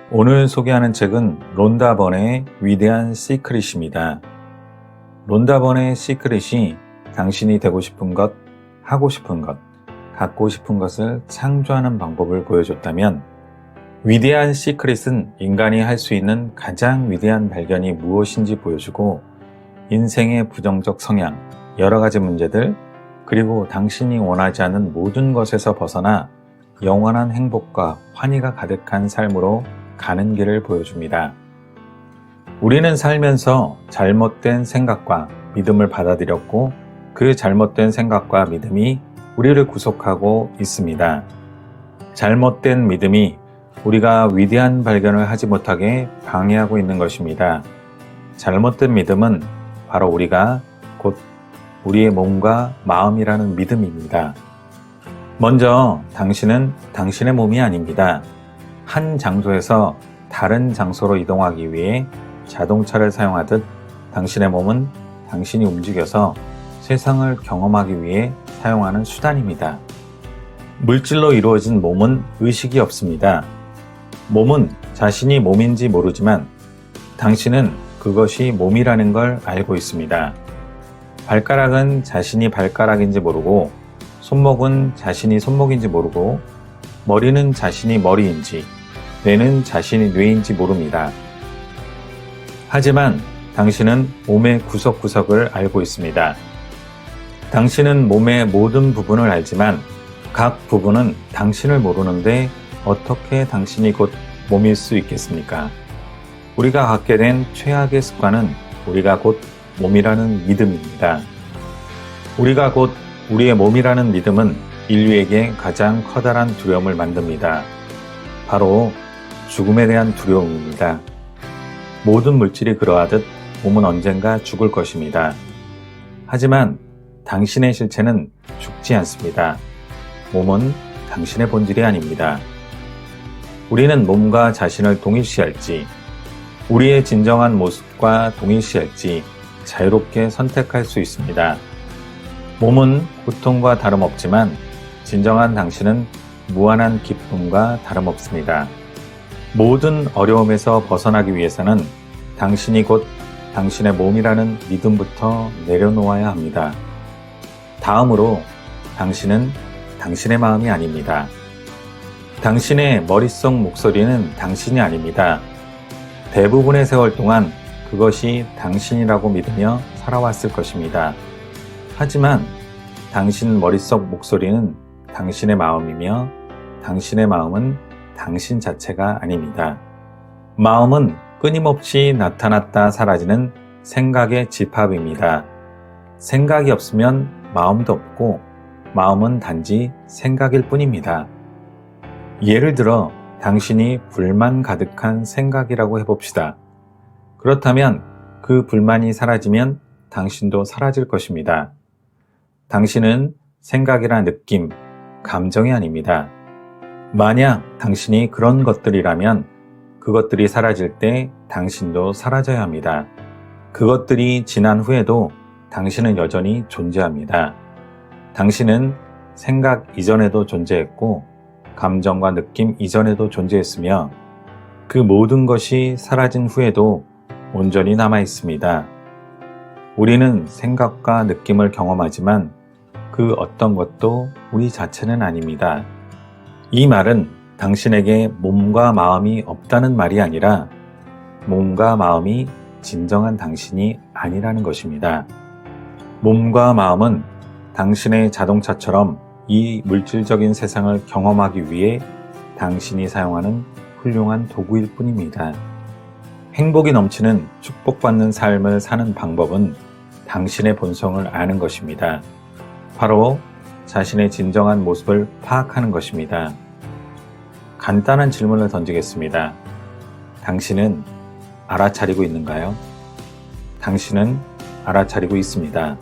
오늘 소개하는 책은 론다 번의 위대한 시크릿입니다. 론다 번의 시크릿이 당신이 되고 싶은 것, 하고 싶은 것, 갖고 싶은 것을 창조하는 방법을 보여줬다면 위대한 시크릿은 인간이 할 수 있는 가장 위대한 발견이 무엇인지 보여주고 인생의 부정적 성향, 여러 가지 문제들, 그리고 당신이 원하지 않는 모든 것에서 벗어나 영원한 행복과 환희가 가득한 삶으로 가는 길을 보여줍니다. 우리는 살면서 잘못된 생각과 믿음을 받아들였고 그 잘못된 생각과 믿음이 우리를 구속하고 있습니다. 잘못된 믿음이 우리가 위대한 발견을 하지 못하게 방해하고 있는 것입니다. 잘못된 믿음은 바로 우리가 곧 우리의 몸과 마음이라는 믿음입니다. 먼저 당신은 당신의 몸이 아닙니다. 한 장소에서 다른 장소로 이동하기 위해 자동차를 사용하듯 당신의 몸은 당신이 움직여서 세상을 경험하기 위해 사용하는 수단입니다. 물질로 이루어진 몸은 의식이 없습니다. 몸은 자신이 몸인지 모르지만 당신은 그것이 몸이라는 걸 알고 있습니다. 발가락은 자신이 발가락인지 모르고 손목은 자신이 손목인지 모르고 머리는 자신이 머리인지 뇌는 자신이 뇌인지 모릅니다. 하지만 당신은 몸의 구석구석을 알고 있습니다. 당신은 몸의 모든 부분을 알지만 각 부분은 당신을 모르는데 어떻게 당신이 곧 몸일 수 있겠습니까? 우리가 갖게 된 최악의 습관은 우리가 곧 몸이라는 믿음입니다. 우리가 곧 우리의 몸이라는 믿음은 인류에게 가장 커다란 두려움을 만듭니다. 바로 죽음에 대한 두려움입니다. 모든 물질이 그러하듯 몸은 언젠가 죽을 것입니다. 하지만 당신의 실체는 죽지 않습니다. 몸은 당신의 본질이 아닙니다. 우리는 몸과 자신을 동일시할지, 우리의 진정한 모습과 동일시할지 자유롭게 선택할 수 있습니다. 몸은 고통과 다름없지만 진정한 당신은 무한한 기쁨과 다름없습니다. 모든 어려움에서 벗어나기 위해서는 당신이 곧 당신의 몸이라는 믿음부터 내려놓아야 합니다. 다음으로 당신은 당신의 마음이 아닙니다. 당신의 머릿속 목소리는 당신이 아닙니다. 대부분의 세월 동안 그것이 당신이라고 믿으며 살아왔을 것입니다. 하지만 당신 머릿속 목소리는 당신의 마음이며 당신의 마음은 당신 자체가 아닙니다. 마음은 끊임없이 나타났다 사라지는 생각의 집합입니다. 생각이 없으면 마음도 없고 마음은 단지 생각일 뿐입니다. 예를 들어 당신이 불만 가득한 생각이라고 해봅시다. 그렇다면 그 불만이 사라지면 당신도 사라질 것입니다. 당신은 생각이란 느낌, 감정이 아닙니다. 만약 당신이 그런 것들이라면 그것들이 사라질 때 당신도 사라져야 합니다. 그것들이 지난 후에도 당신은 여전히 존재합니다. 당신은 생각 이전에도 존재했고 감정과 느낌 이전에도 존재했으며 그 모든 것이 사라진 후에도 온전히 남아 있습니다. 우리는 생각과 느낌을 경험하지만 그 어떤 것도 우리 자체는 아닙니다. 이 말은 당신에게 몸과 마음이 없다는 말이 아니라 몸과 마음이 진정한 당신이 아니라는 것입니다. 몸과 마음은 당신의 자동차처럼 이 물질적인 세상을 경험하기 위해 당신이 사용하는 훌륭한 도구일 뿐입니다. 행복이 넘치는 축복받는 삶을 사는 방법은 당신의 본성을 아는 것입니다. 바로 자신의 진정한 모습을 파악하는 것입니다. 간단한 질문을 던지겠습니다. 당신은 알아차리고 있는가요? 당신은 알아차리고 있습니다.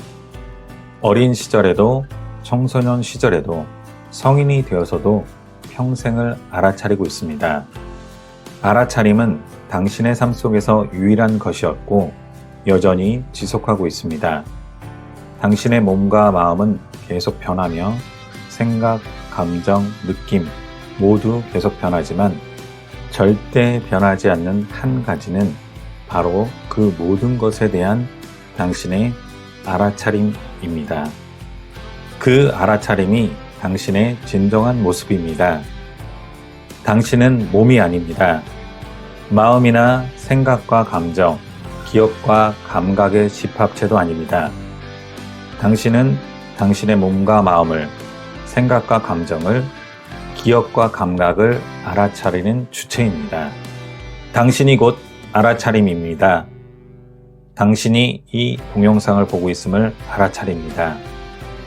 어린 시절에도 청소년 시절에도 성인이 되어서도 평생을 알아차리고 있습니다. 알아차림은 당신의 삶 속에서 유일한 것이었고 여전히 지속하고 있습니다. 당신의 몸과 마음은 계속 변하며 생각, 감정, 느낌 모두 계속 변하지만 절대 변하지 않는 한 가지는 바로 그 모든 것에 대한 당신의 알아차림입니다. 그 알아차림이 당신의 진정한 모습입니다. 당신은 몸이 아닙니다. 마음이나 생각과 감정, 기억과 감각의 집합체도 아닙니다. 당신은 당신의 몸과 마음을, 생각과 감정을, 기억과 감각을 알아차리는 주체입니다. 당신이 곧 알아차림입니다. 당신이 이 동영상을 보고 있음을 알아차립니다.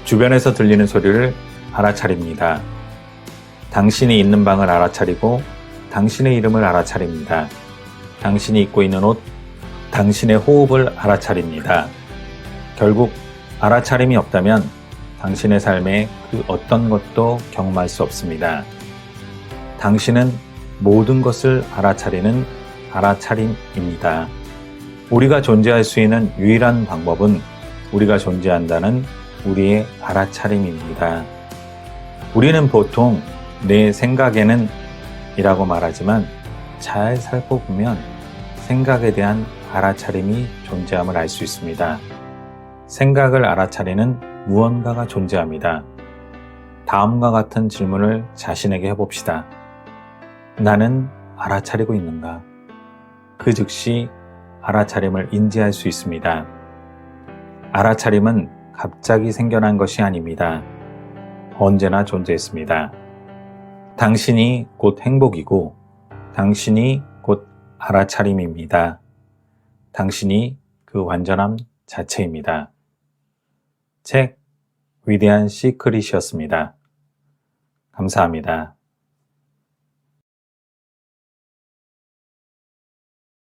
주변에서 들리는 소리를 알아차립니다. 당신이 있는 방을 알아차리고 당신의 이름을 알아차립니다. 당신이 입고 있는 옷, 당신의 호흡을 알아차립니다. 결국 알아차림이 없다면 당신의 삶에 그 어떤 것도 경험할 수 없습니다. 당신은 모든 것을 알아차리는 알아차림입니다. 우리가 존재할 수 있는 유일한 방법은 우리가 존재한다는 우리의 알아차림입니다. 우리는 보통 내 생각에는 이라고 말하지만 잘 살펴보면 생각에 대한 알아차림이 존재함을 알 수 있습니다. 생각을 알아차리는 무언가가 존재합니다. 다음과 같은 질문을 자신에게 해봅시다. 나는 알아차리고 있는가? 그 즉시 알아차림을 인지할 수 있습니다. 알아차림은 갑자기 생겨난 것이 아닙니다. 언제나 존재했습니다. 당신이 곧 행복이고 당신이 곧 알아차림입니다. 당신이 그 완전함 자체입니다. 책 위대한 시크릿이었습니다. 감사합니다.